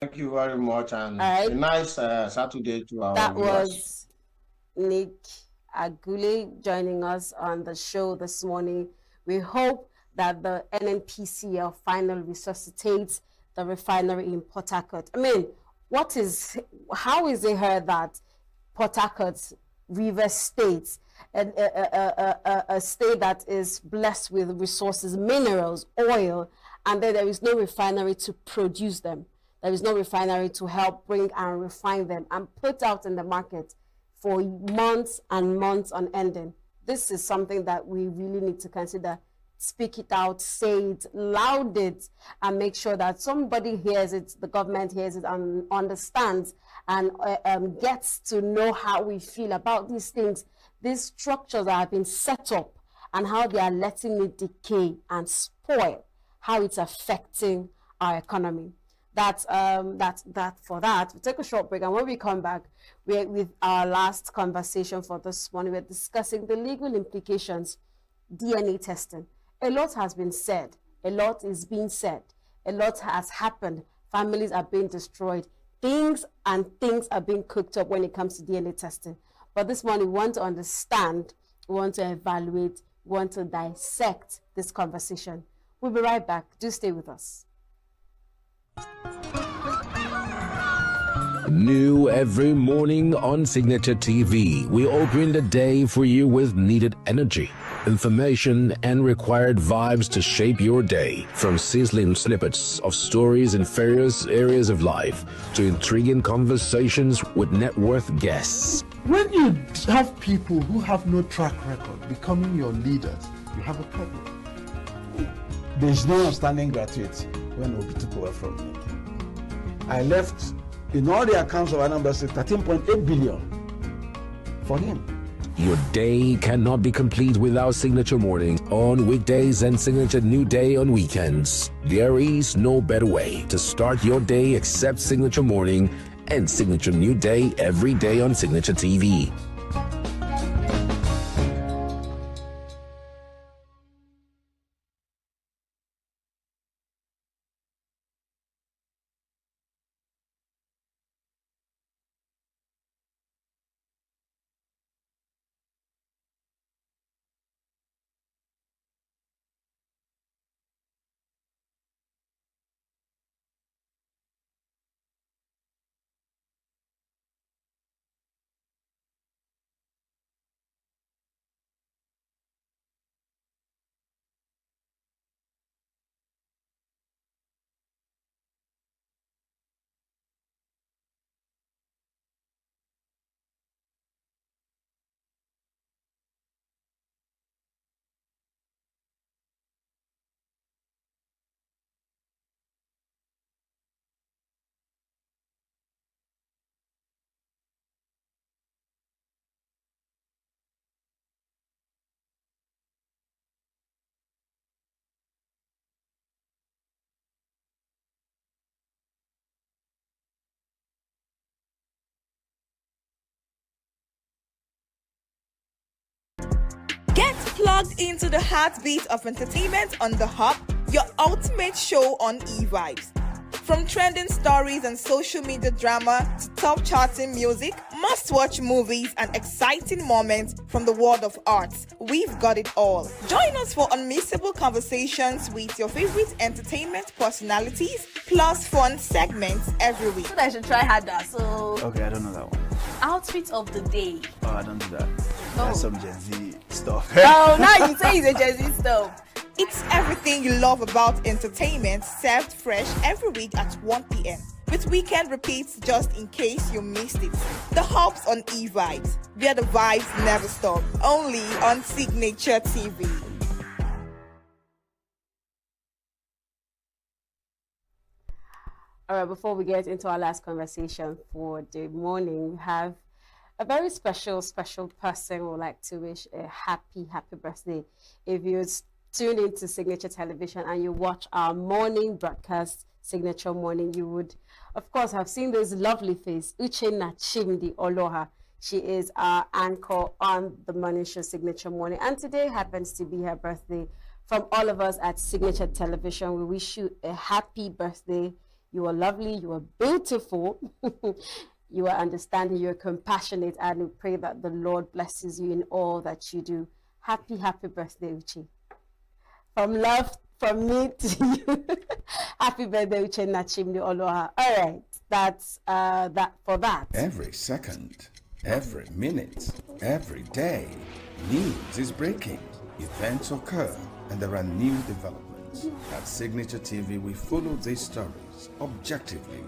Thank you very much, and All a right. nice Saturday to our That viewers. was Nick Agule joining us on the show this morning. We hope that the NNPCL finally resuscitates the refinery in Port Harcourt. I mean, how is it heard that Port Harcourt, Rivers State, a state that is blessed with resources, minerals, oil, and then there is no refinery to produce them. There is no refinery to help bring and refine them and put out in the market for months and months on ending. This is something that we really need to consider. Speak it out, say it, loud it, and make sure that somebody hears it, the government hears it and understands and gets to know how we feel about these things, these structures that have been set up and how they are letting it decay and spoil, how it's affecting our economy. That's that for that. We'll take a short break, and when we come back, we're with our last conversation for this morning. We're discussing the legal implications, DNA testing. A lot has been said, a lot is being said, a lot has happened. Families are being destroyed, things are being cooked up when it comes to DNA testing. But this morning, we want to understand, we want to evaluate, we want to dissect this conversation. We'll be right back. Do stay with us. New every morning on Signature TV, we open the day for you with needed energy, information, and required vibes to shape your day. From sizzling snippets of stories in various areas of life to intriguing conversations with net worth guests. When you have people who have no track record becoming your leaders, you have a problem. There's no outstanding gratuity when Obi took over from me. I left, in all the accounts of Anambra State, 13.8 billion for him. Your day cannot be complete without Signature Morning on weekdays and Signature New Day on weekends. There is no better way to start your day except Signature Morning and Signature New Day every day on Signature TV. Get plugged into the heartbeat of entertainment on The Hub, your ultimate show on eVibes. From trending stories and social media drama to top charting music, must-watch movies and exciting moments from the world of arts, we've got it all. Join us for unmissable conversations with your favorite entertainment personalities, plus fun segments every week. I should try harder. So, Okay, I don't know that one. outfit of the day. Oh, I don't do that. That's some Gen Z stuff. Oh, now you say it's a Gen Z stuff. It's everything you love about entertainment, served fresh every week at 1 p.m. with weekend repeats just in case you missed it. The Hubs on eVibes, where the vibes never stop. Only on Signature TV. All right, before we get into our last conversation for the morning, we have a very special person who would like to wish a happy birthday. If you tune into Signature Television and you watch our morning broadcast, Signature Morning, you would, of course, have seen this lovely face, Uchenna Chimdi Oloha. She is our anchor on the morning show, Signature Morning. And today happens to be her birthday. From all of us at Signature Television, we wish you a happy birthday. You are lovely, you are beautiful, you are understanding, you're compassionate, and we pray that the Lord blesses you in all that you do. Happy, happy birthday, Uchi. From love, from me to you. Happy birthday, Uche Nachimni Oloha. All right, that's that for that. Every second, every minute, every day, news is breaking. Events occur, and there are new developments. At Signature TV, we follow these stories objectively,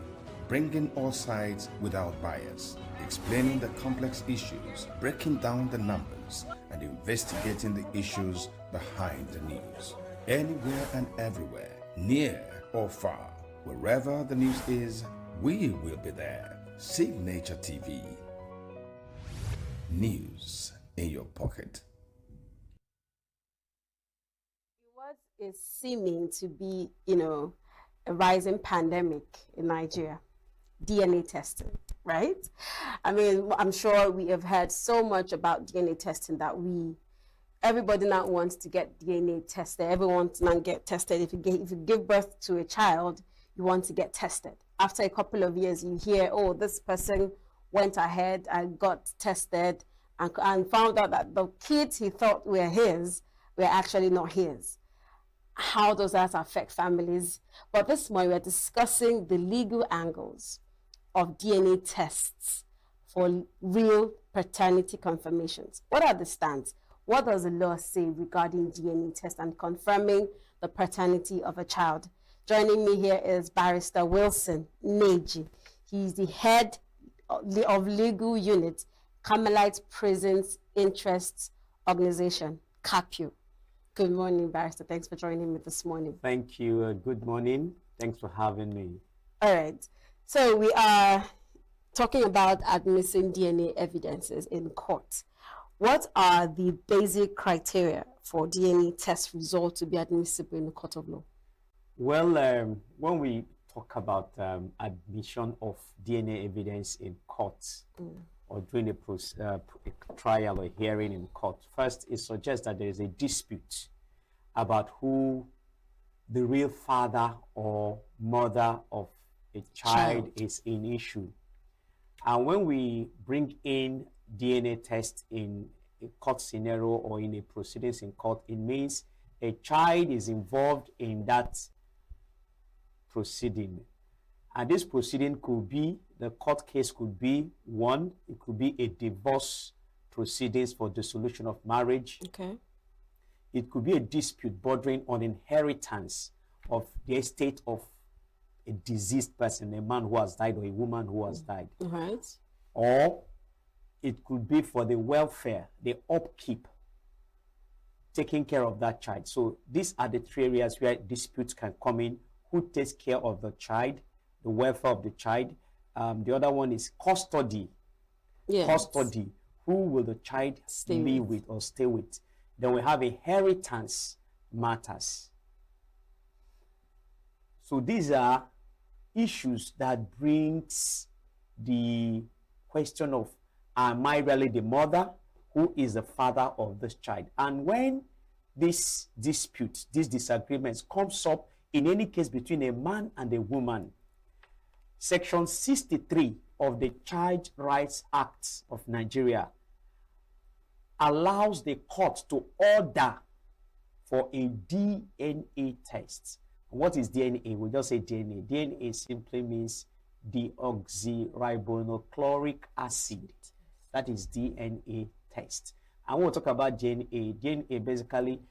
bringing all sides without bias, explaining the complex issues, breaking down the numbers, and investigating the issues behind the news. Anywhere and everywhere, near or far, wherever the news is, we will be there. Signature TV. News in your pocket. What is seeming to be, a rising pandemic in Nigeria? DNA testing, right? I mean, I'm sure we have heard so much about DNA testing that everybody now wants to get DNA tested. Everyone wants to now get tested. If you give birth to a child, you want to get tested. After a couple of years, you hear, oh, this person went ahead and got tested and found out that the kids he thought were his were actually not his. How does that affect families? But this morning, we're discussing the legal angles of DNA tests for real paternity confirmations. What are the stands? What does the law say regarding DNA tests and confirming the paternity of a child? Joining me here is Barrister Wilson Neji. He's the head of legal unit, Carmelite Prisons Interests Organization, CAPU. Good morning, Barrister. Thanks for joining me this morning. Thank you. Good morning. Thanks for having me. All right. So we are talking about admitting DNA evidences in court. What are the basic criteria for DNA test results to be admissible in the court of law? Well, when we talk about admission of DNA evidence in court or during a trial or hearing in court, first it suggests that there is a dispute about who the real father or mother of a child is in issue. And when we bring in DNA test in a court scenario or in a proceedings in court, it means a child is involved in that proceeding. And this proceeding could be, the court case could be one, it could be a divorce proceedings for dissolution of marriage. Okay. It could be a dispute bordering on inheritance of the estate of a deceased person, a man who has died or a woman who has died. Right. Or it could be for the welfare, the upkeep, taking care of that child. So these are the three areas where disputes can come in. Who takes care of the child, the welfare of the child. The other one is custody. Yes. Custody. Who will the child live with or stay with? Then we have inheritance matters. So these are issues that brings the question of, am I really the mother? Who is the father of this child? And when this dispute, these disagreements comes up in any case between a man and a woman, Section 63 of the Child Rights Act of Nigeria allows the court to order for a DNA test. What is DNA? We just say DNA. DNA simply means deoxyribonucleic acid. That is DNA test. And when we talk about DNA, DNA basically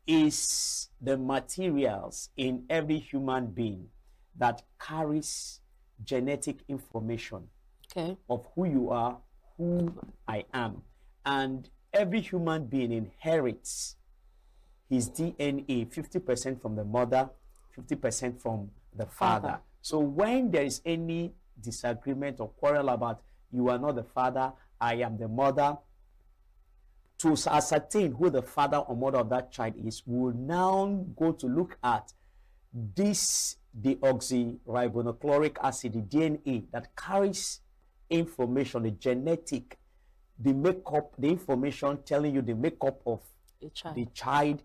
is the materials in every human being that carries genetic information of who you are, who I am. And every human being inherits his DNA, 50% from the mother, 50% from the father. So when there is any disagreement or quarrel about you are not the father, I am the mother, to ascertain who the father or mother of that child is, we will now go to look at this deoxyribonucleic acid, the DNA that carries information, the genetic, the makeup, the information telling you the makeup of the child,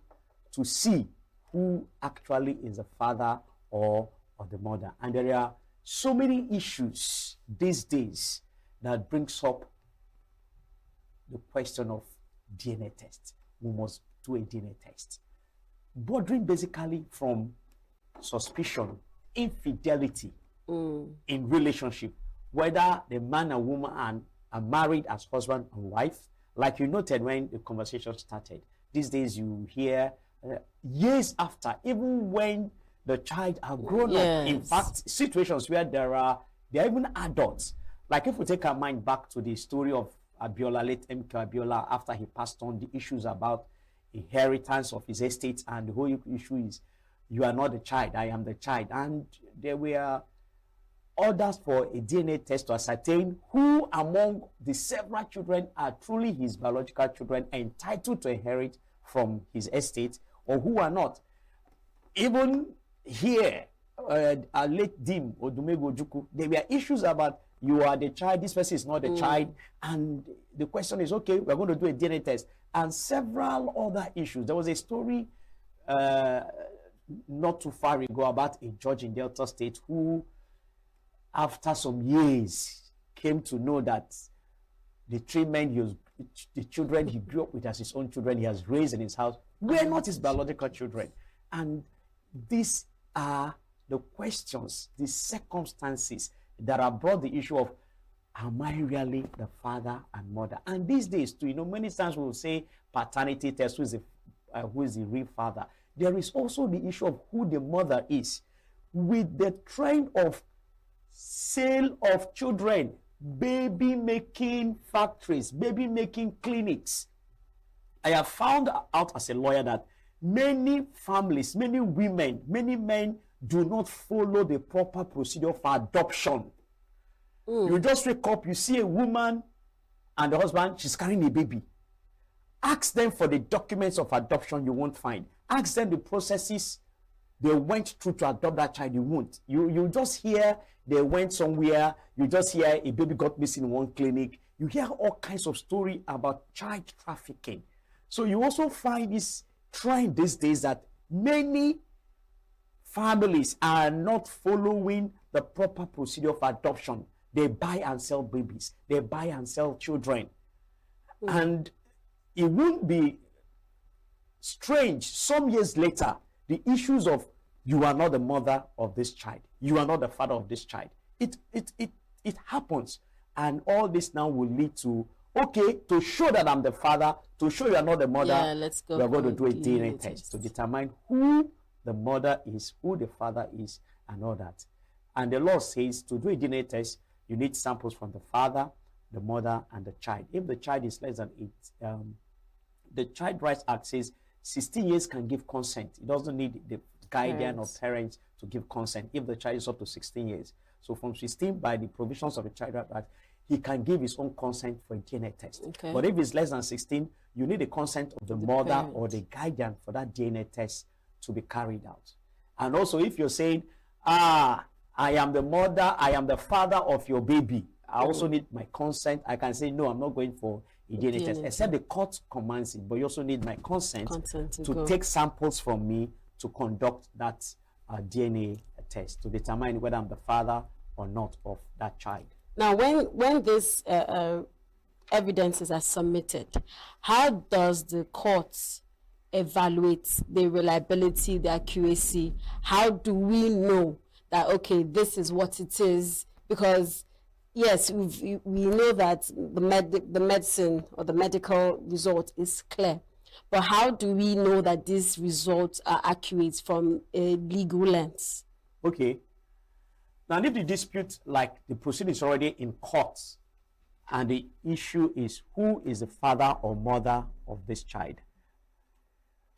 to see who actually is the father or of the mother. And there are so many issues these days that brings up the question of DNA test. We must do a DNA test. Bordering basically from suspicion, infidelity in relationship, whether the man and woman are married as husband and wife. Like you noted when the conversation started, these days you hear years after, even when the child are grown up. In fact, situations where there are even adults. Like if we take our mind back to the story of Abiola, late MK Abiola, after he passed on, the issues about inheritance of his estate, and the whole issue is, you are not the child, I am the child. And there were orders for a DNA test to ascertain who among the several children are truly his biological children entitled to inherit from his estate, or who are not. Even here, our late Dim Odumego Ojukwu, there were issues about, you are the child, this person is not the child, and the question is, okay, we're going to do a DNA test, and several other issues. There was a story not too far ago about a judge in Delta State who, after some years, came to know that the the children he grew up with as his own children, he has raised in his house, were not his biological children. And these are the questions, the circumstances that have brought the issue of, am I really the father and mother? And these days too, many times we'll say paternity test, who is the real father. There is also the issue of who the mother is. With the trend of sale of children, baby making factories, baby making clinics, I have found out as a lawyer that many families, many women, many men do not follow the proper procedure for adoption. You just wake up, you see a woman and the husband, she's carrying a baby. Ask them for the documents of adoption, you won't find. Ask them the processes they went through to adopt that child, you won't. You just hear they went somewhere, you just hear a baby got missing in one clinic. You hear all kinds of story about child trafficking. So you also find this trend these days that many families are not following the proper procedure for adoption. They buy and sell babies. They buy and sell children. And it won't be strange some years later, the issues of, you are not the mother of this child, you are not the father of this child. It happens. And all this now will lead to, okay, to show that I'm the father, to show you are not the mother, we are going to do a DNA test to determine who the mother is, who the father is, and all that. And the law says to do a DNA test, you need samples from the father, the mother, and the child. If the child is less than 8, the Child Rights Act says 16 years can give consent. It doesn't need the guardian or parents to give consent if the child is up to 16 years. So from 16, by the provisions of the Child Rights Act, he can give his own consent for a DNA test. But if it's less than 16, you need the consent of the mother parent or the guardian for that DNA test to be carried out. And also, if you're saying, I am the mother, I am the father of your baby, I also need my consent, I can say, no, I'm not going for a DNA test, except the court commands it, but you also need my consent to take samples from me to conduct that DNA test to determine whether I'm the father or not of that child. Now, when this evidences are submitted, how does the court evaluate the reliability, the accuracy? How do we know that, okay, this is what it is? Because yes, we know that the medicine or the medical result is clear, but how do we know that these results are accurate from a legal lens? Okay. Now, if the dispute, like the proceeding is already in court, and the issue is who is the father or mother of this child,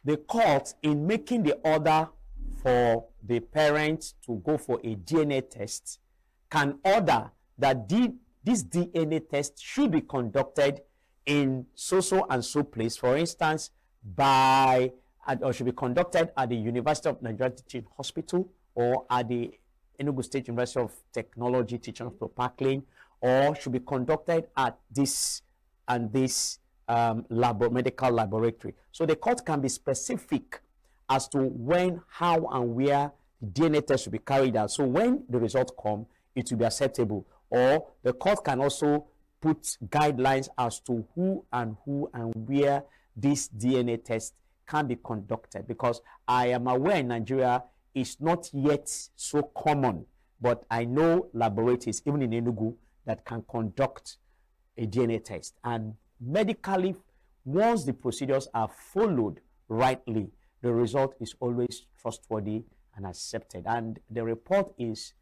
the court, in making the order for the parents to go for a DNA test, can order that this DNA test should be conducted in so and so place, for instance, or should be conducted at the University of Nigeria Teaching Hospital, or at the ENUGU State University of Technology Teaching Hospital, Parkland, or should be conducted at this and this medical laboratory. So the court can be specific as to when, how, and where the DNA test will be carried out. So when the result come, it will be acceptable. Or the court can also put guidelines as to who and where this DNA test can be conducted, because I am aware in Nigeria it's not yet so common, but I know laboratories, even in ENUGU, that can conduct a DNA test. And medically, once the procedures are followed rightly, the result is always trustworthy and accepted. And the report is,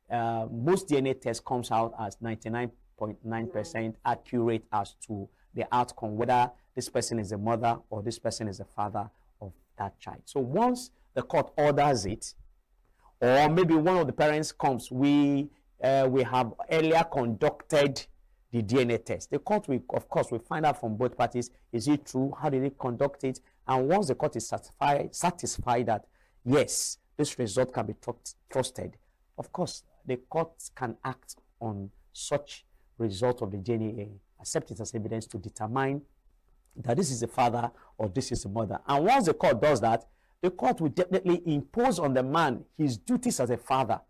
most DNA test comes out as 99.9% accurate as to the outcome, whether this person is the mother or this person is the father of that child. So once the court orders it, or maybe one of the parents comes, we have earlier conducted the DNA test. The court will, of course, will find out from both parties, is it true? How did they conduct it? And once the court is satisfied that, yes, this result can be trusted, of course, the court can act on such result of the DNA, accept it as evidence to determine that this is the father or this is the mother. And once the court does that, the court will definitely impose on the man his duties as a father,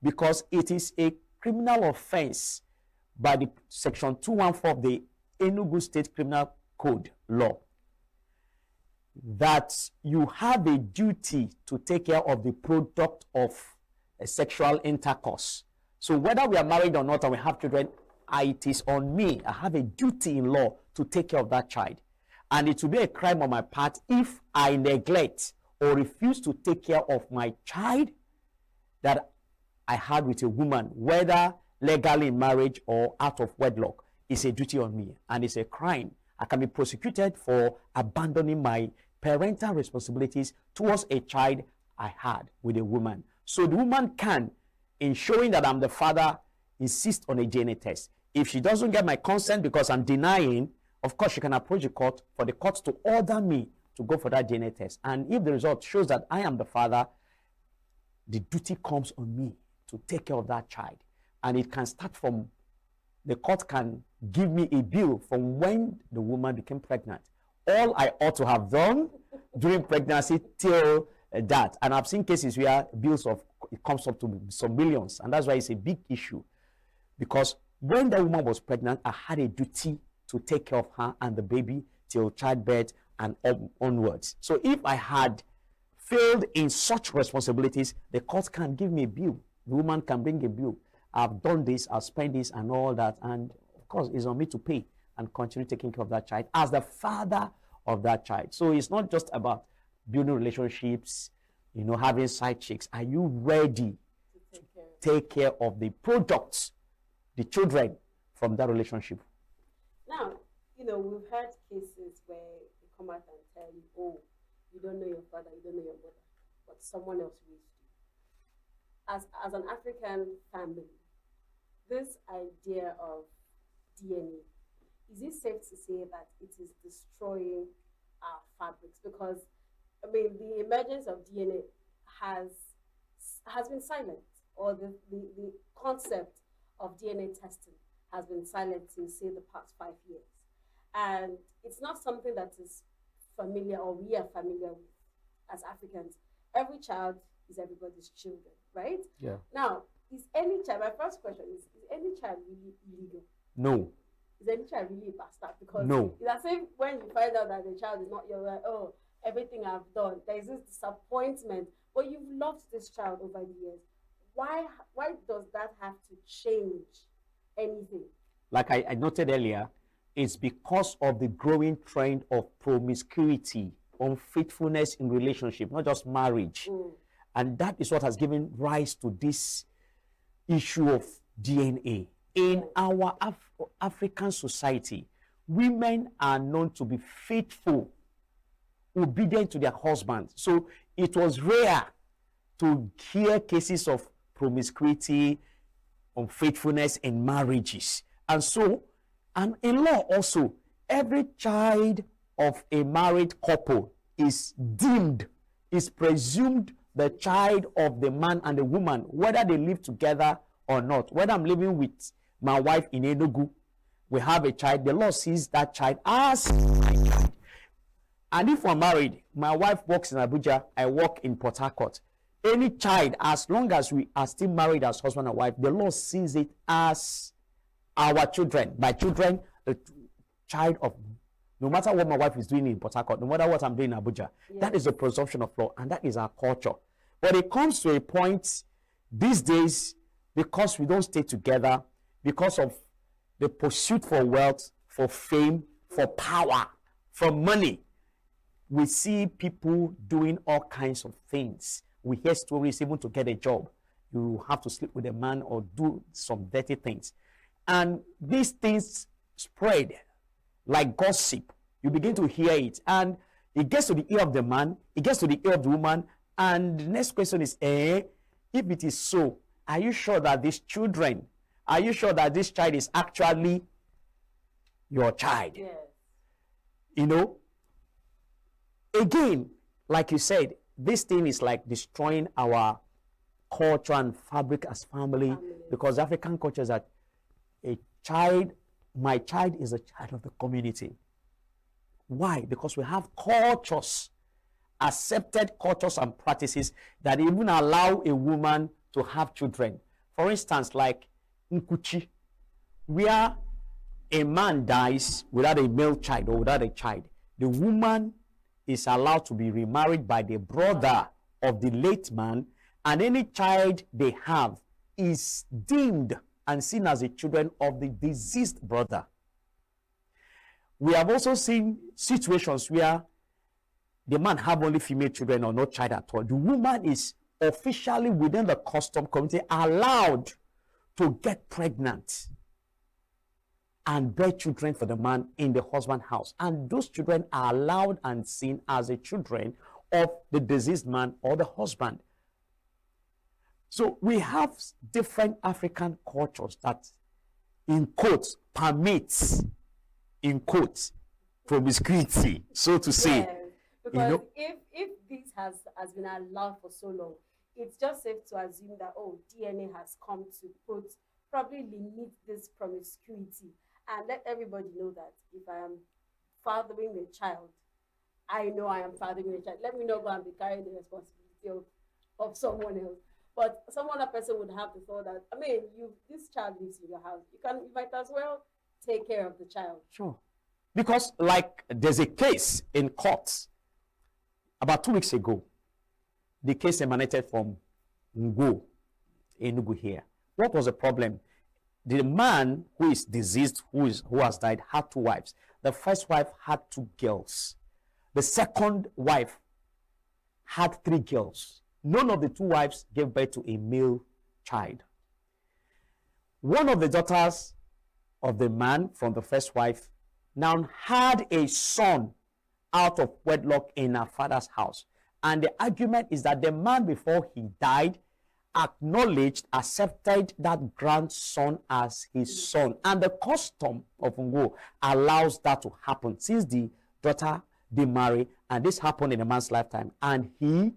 because it is a criminal offense by the section 214 of the ENUGU State Criminal Code law that you have a duty to take care of the product of a sexual intercourse. So whether we are married or not and we have children, it is on me. I have a duty in law to take care of that child. And it will be a crime on my part if I neglect or refuse to take care of my child that I had with a woman, whether legally in marriage or out of wedlock. It's a duty on me, and it's a crime. I can be prosecuted for abandoning my parental responsibilities towards a child I had with a woman. So the woman can, in showing that I'm the father, insist on a DNA test. If she doesn't get my consent because I'm denying, of course, she can approach the court for the court to order me to go for that DNA test. And if the result shows that I am the father, the duty comes on me to take care of that child. And it can start from, the court can give me a bill from when the woman became pregnant. All I ought to have done during pregnancy till that. And I've seen cases where bills of, it comes up to some millions. And that's why it's a big issue. Because when the woman was pregnant, I had a duty to take care of her and the baby till childbirth and onwards. So if I had failed in such responsibilities, the court can give me a bill. The woman can bring a bill. I've done this, I've spent this and all that. And of course, it's on me to pay and continue taking care of that child as the father of that child. So it's not just about building relationships, you know, having side chicks. Are you ready to take care of the products, the children from that relationship? Now, you know, we've heard cases where they come out and tell you, oh, you don't know your father, you don't know your mother, but someone else raised you. As an African family, this idea of DNA, is it safe to say that it is destroying our fabrics? Because, I mean, the emergence of DNA has been silent, or the concept of DNA testing has been silent since, say, the past 5 years. And it's not something that is familiar, or we are familiar with as Africans. Every child is everybody's children, right? Yeah. Now, is any child, my first question is any child really illegal? No. Is any child really a bastard? Because no. It's as if when you find out that the child is not your, like, oh, everything I've done, there's this disappointment, but you've loved this child over the years. Why does that have to change anything? Like I noted earlier, it's because of the growing trend of promiscuity, unfaithfulness in relationship, not just marriage. And that is what has given rise to this issue of DNA. In our African society, women are known to be faithful, obedient to their husbands. So it was rare to hear cases of promiscuity, unfaithfulness in marriages. And so, and in law also, every child of a married couple is deemed, is presumed the child of the man and the woman, whether they live together or not. Whether I'm living with my wife in ENUGU, we have a child, the law sees that child as my child. And if we're married, my wife works in Abuja, I work in Port Harcourt. any child, as long as we are still married as husband and wife, the law sees it as our children. By children, the child of, no matter what my wife is doing in Port Harcourt, no matter what I'm doing in Abuja, that is the presumption of law, and that is our culture. But it comes to a point these days, because we don't stay together, because of the pursuit for wealth, for fame, for power, for money, we see people doing all kinds of things. We hear stories, even to get a job, you have to sleep with a man or do some dirty things. And these things spread like gossip. You begin to hear it, and it gets to the ear of the man, it gets to the ear of the woman, and the next question is, if it is so, are you sure that these children, are you sure that this child is actually your child? Yes. You know, again, like you said, this thing is like destroying our culture and fabric as family, because African culture is that a child, my child is a child of the community. Why? Because we have cultures, accepted cultures and practices that even allow a woman to have children. For instance, like Nkuchi, where a man dies without a male child or without a child, the woman is allowed to be remarried by the brother of the late man, and any child they have is deemed and seen as the children of the deceased brother. We have also seen situations where the man have only female children or no child at all. The woman is officially within the custom community allowed to get pregnant and bear children for the man in the husband's house. And those children are allowed and seen as the children of the deceased man or the husband. So we have different African cultures that, in quotes, permits, in quotes, promiscuity, so to say. Yes, because you know, if this has been allowed for so long, it's just safe to assume that, oh, DNA has come to probably limit this promiscuity and let everybody know that if I am fathering a child, I know I am fathering a child. Let me not go and be carrying the responsibility of someone else. But some other person would have the thought that, I mean, this child lives in your house. You might as well take care of the child. Sure. Because, like, there's a case in court about 2 weeks ago. The case emanated from ENUGU here. What was the problem? The man who is deceased, who has died, had 2 wives. The first wife had 2 girls. The second wife had 3 girls. None of the 2 wives gave birth to a male child. One of the daughters of the man from the first wife now had a son out of wedlock in her father's house. And the argument is that the man, before he died, acknowledged, accepted that grandson as his son. And the custom of Ngo allows that to happen. Since the daughter they marry, and this happened in a man's lifetime, and he,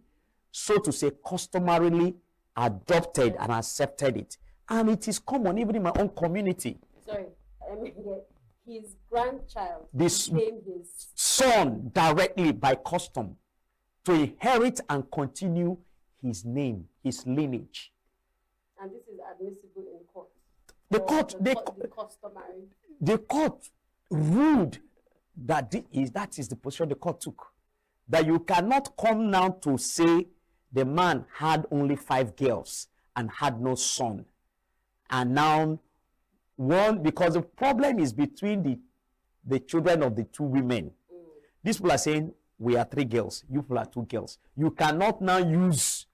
so to say, customarily adopted and accepted it. And it is common even in my own community. Sorry, I mean, his grandchild This became his son directly by custom to inherit and continue his name, his lineage. and this is admissible in court. The Or court, the customary. the court ruled that that is the position the court took. That you cannot come now to say the man had only 5 girls and had no son. And now one, because the problem is between the children of the 2 women. These people are saying, we are 3 girls, you people are 2 girls. You cannot now use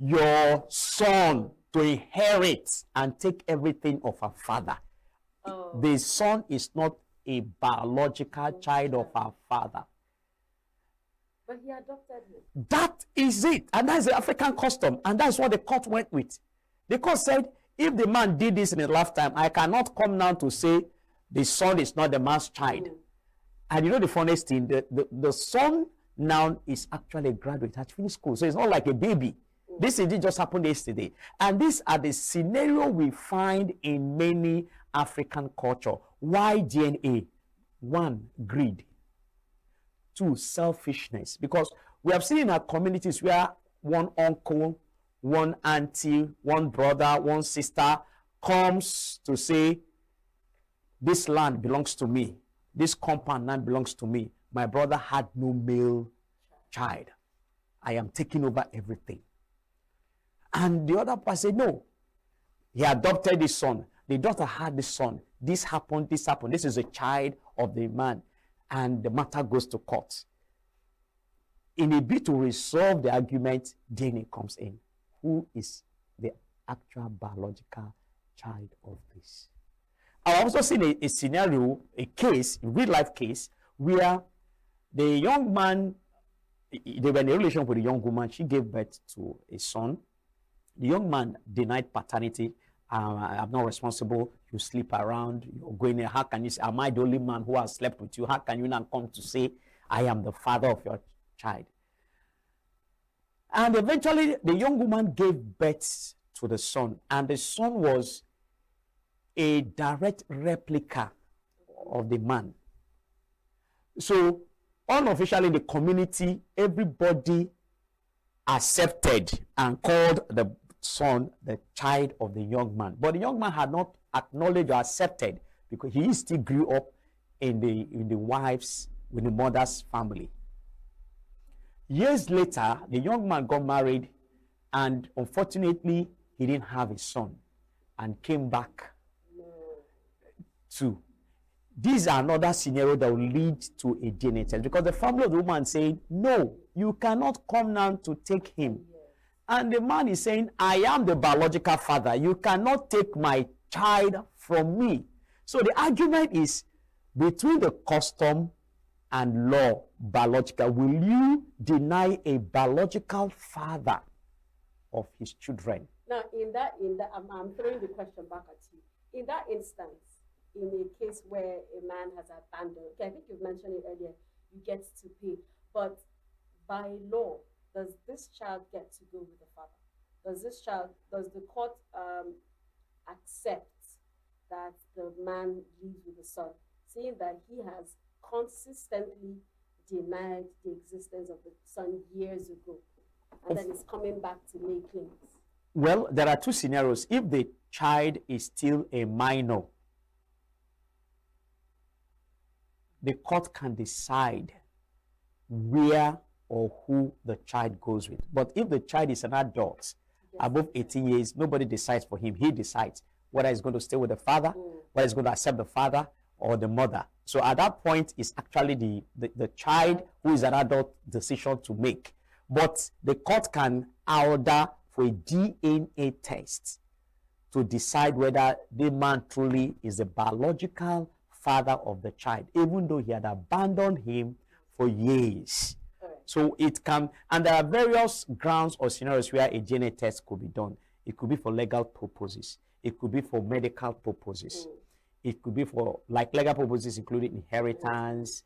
your son to inherit and take everything of her father. Oh. The son is not a biological child of our father. But he adopted him. That is it. And that's the African custom. And that's what the court went with. The court said, if the man did this in his lifetime, I cannot come now to say the son is not the man's child. And you know the funniest thing, the son now is actually a graduate, has finished school. So it's not like a baby. This indeed just happened yesterday. And these are the scenario we find in many African culture. Why DNA? 1, greed. 2, selfishness. Because we have seen in our communities where one uncle one auntie, one brother, one sister comes to say, this land belongs to me, this compound land belongs to me, my brother had no male child, I am taking over everything. And the other person said, no, he adopted his son, the daughter had this son, this happened, this is a child of the man, and the matter goes to court. In a bid to resolve the argument, DNA comes in. Who is the actual biological child of this? I've also seen a scenario, a case, a real life case, where the young man, they were in a relationship with a young woman, she gave birth to a son. The young man denied paternity. I'm not responsible. You sleep around, you're going there. How can you say, am I the only man who has slept with you? How can you now come to say, I am the father of your child? And eventually, the young woman gave birth to the son, and the son was a direct replica of the man. So, unofficially in the community, everybody accepted and called the son the child of the young man. But the young man had not acknowledged or accepted, because he still grew up in the wife's, with the mother's family. Years later, the young man got married, and unfortunately, he didn't have a son and came back to. These are another scenario that will lead to a DNA test, because the family of the woman saying, no, you cannot come now to take him. And the man is saying, I am the biological father. You cannot take my child from me. So the argument is between the custom and law, biological. Will you deny a biological father of his children? Now, I'm throwing the question back at you. In that instance, in a case where a man has abandoned, okay, I think you've mentioned it earlier, you get to pay. But by law, does this child get to go with the father? Does the court accept that the man lives with the son, seeing that he has consistently denied the existence of the son years ago, and then is coming back to lay claims? Well, there are two scenarios. If the child is still a minor, the court can decide where or who the child goes with. But if the child is an adult, above 18 years, nobody decides for him. He decides whether he's going to stay with the father, whether he's going to accept the father or the mother. So at that point, it's actually the child who is an adult decision to make. But the court can order for a DNA test to decide whether the man truly is the biological father of the child, even though he had abandoned him for years. So it can, and there are various grounds or scenarios where a DNA test could be done. It could be for legal purposes. It could be for medical purposes. It could be for, like, legal purposes, including inheritance,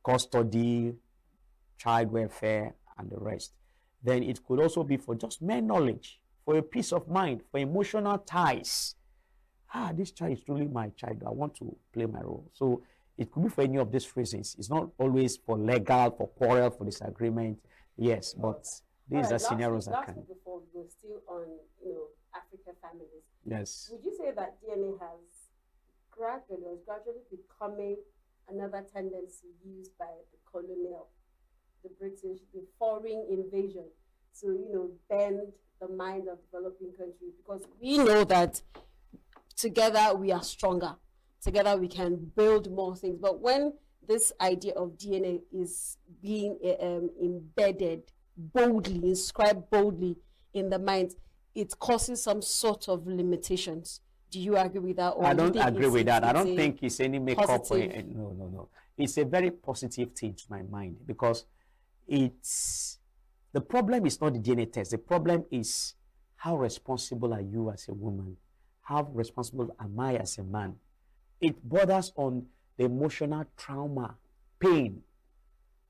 custody, child welfare, and the rest. Then it could also be for just mere knowledge, for a peace of mind, for emotional ties. This child is truly my child. I want to play my role. So it could be for any of these reasons. It's not always for legal, for quarrel, for disagreement. Yes, but these are scenarios that can. Before we go still on, African families. Yes. Would you say that DNA has gradually becoming another tendency used by the colonial, the British, the foreign invasion to, bend the mind of developing countries? Because we know that together we are stronger. Together we can build more things. But when this idea of DNA is being embedded boldly, inscribed boldly in the mind, it causes some sort of limitations. Do you agree with that? Or I don't agree with that. I don't think it's any makeup. No. It's a very positive thing to my mind, because the problem is not the DNA test. The problem is, how responsible are you as a woman? How responsible am I as a man? It borders on the emotional trauma, pain,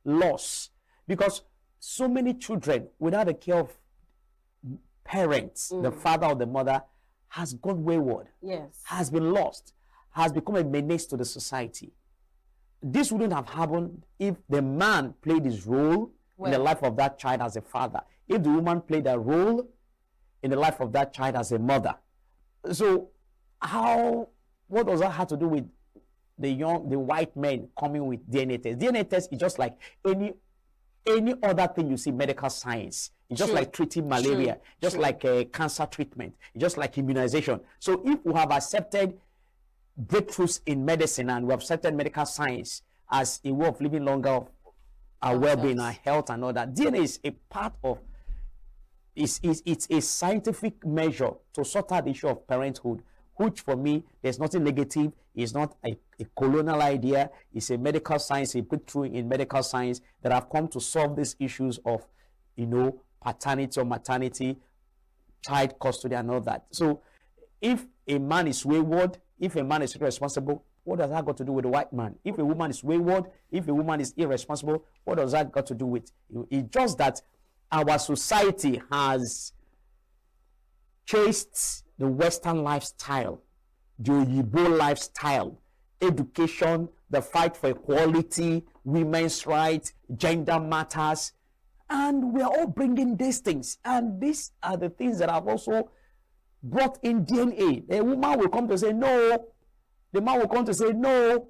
loss, because so many children, without the care of parents, the father or the mother, has gone wayward, has been lost, has become a menace to the society. This wouldn't have happened if the man played his role in the life of that child as a father. If the woman played a role in the life of that child as a mother. So what does that have to do with the white men coming with DNA test? DNA test is just like any other thing you see, medical science. It's just like treating malaria, just like cancer treatment, it's just like immunization. So if we have accepted breakthroughs in medicine and we have accepted medical science as a way of living longer, our well-being, our health and all that, DNA is a part of, it's a scientific measure to sort out the issue of parenthood, which for me, there's nothing negative. It's not a colonial idea. It's a medical science, a breakthrough in medical science that have come to solve these issues of, paternity or maternity, child custody and all that. So if a man is wayward, if a man is irresponsible, what does that got to do with the white man? If a woman is wayward, if a woman is irresponsible, what does that got to do with? It's just that our society has chased the Western lifestyle, the Oyibo lifestyle, education, the fight for equality, women's rights, gender matters, and we are all bringing these things. And these are the things that have also brought in DNA. A woman will come to say no. The man will come to say no.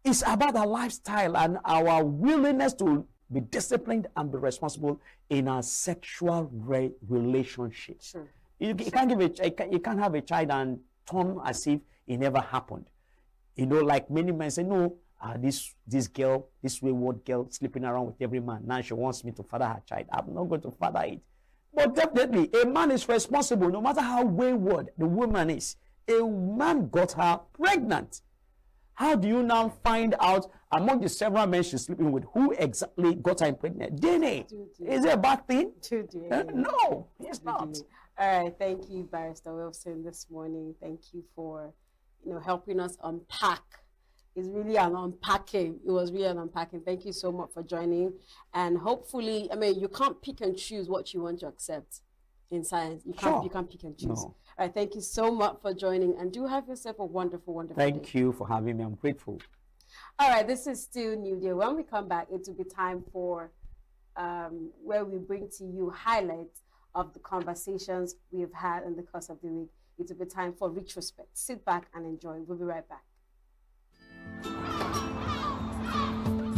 It's about our lifestyle and our willingness to be disciplined and be responsible in our sexual relationships. Sure. You can't have a child and turn as if it never happened. Like many men say, no, this girl, this wayward girl sleeping around with every man. Now she wants me to father her child. I'm not going to father it. But definitely, a man is responsible no matter how wayward the woman is. A man got her pregnant. How do you now find out among the several men she's sleeping with who exactly got her pregnant? DNA. Is it a bad thing? No, it's not. All right, thank you, Barrister Wilson, this morning. Thank you for helping us unpack. It's really an unpacking. It was really an unpacking. Thank you so much for joining. And hopefully, you can't pick and choose what you want to accept in science. You can't pick and choose. No. All right, thank you so much for joining. And do have yourself a wonderful, wonderful day. Thank you for having me. I'm grateful. All right, this is still New Day. When we come back, it will be time for where we bring to you highlights of the conversations we've had in the course of the week. It will be time for retrospect. Sit back and enjoy. We'll be right back.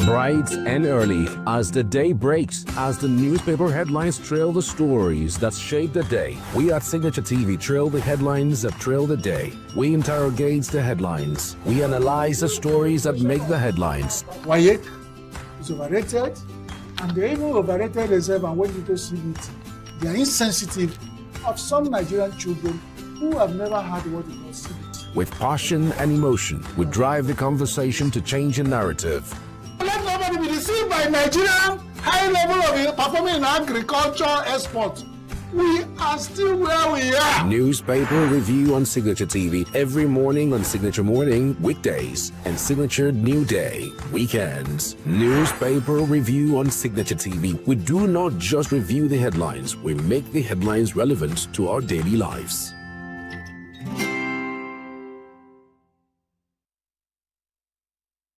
Bright and early as the day breaks, as the newspaper headlines trail the stories that shape the day, we at Signature TV trail the headlines that trail the day. We interrogate the headlines. We analyze the stories that make the headlines. Why is overrated, and they even overrated themselves and went into CBT. They are insensitive of some Nigerian children who have never had what we call CBT. With passion and emotion, we drive the conversation to change a narrative. Let nobody be deceived by Nigerian high level of performing in agriculture export. We are still where we are. Newspaper review on Signature TV every morning on Signature Morning, weekdays, and Signature New Day, weekends. Newspaper review on Signature TV. We do not just review the headlines, we make the headlines relevant to our daily lives.